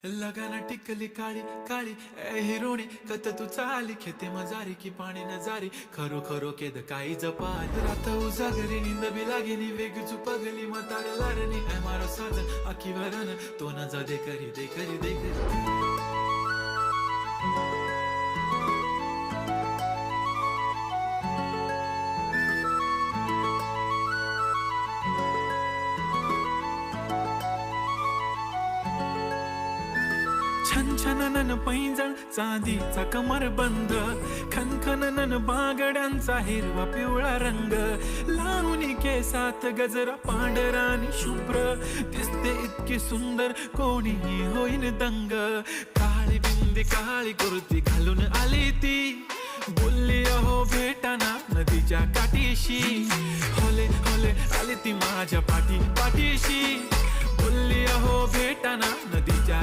लगाना टिकली काळी काळी ए हिरोणी कत तू चाली खेते मजारी की पाणी नजारी खरो खरो केद काही जपाल रात उजागरी निंद बी लागेनी वेग चुपगली मतार लारणी ए मारो साधन आखी वरन तो न जा दे करी दे करी दे करी छन छननन पैंजण चांदीचा कमरबंद खनखननन बांगड्यांचा हिरवा पिवळा रंग लावणी केसात गजरा पांढरा आणि शुभ्र दिसते इतकी सुंदर कोणीही होईन दंग काळी बिंदी काळी कुर्ती घालून आली ती बोलली अहो भेटाना नदीच्या काठीशी होले होले आली ती माझ्या पाठीशी बोलली अहो भेटाना नदीच्या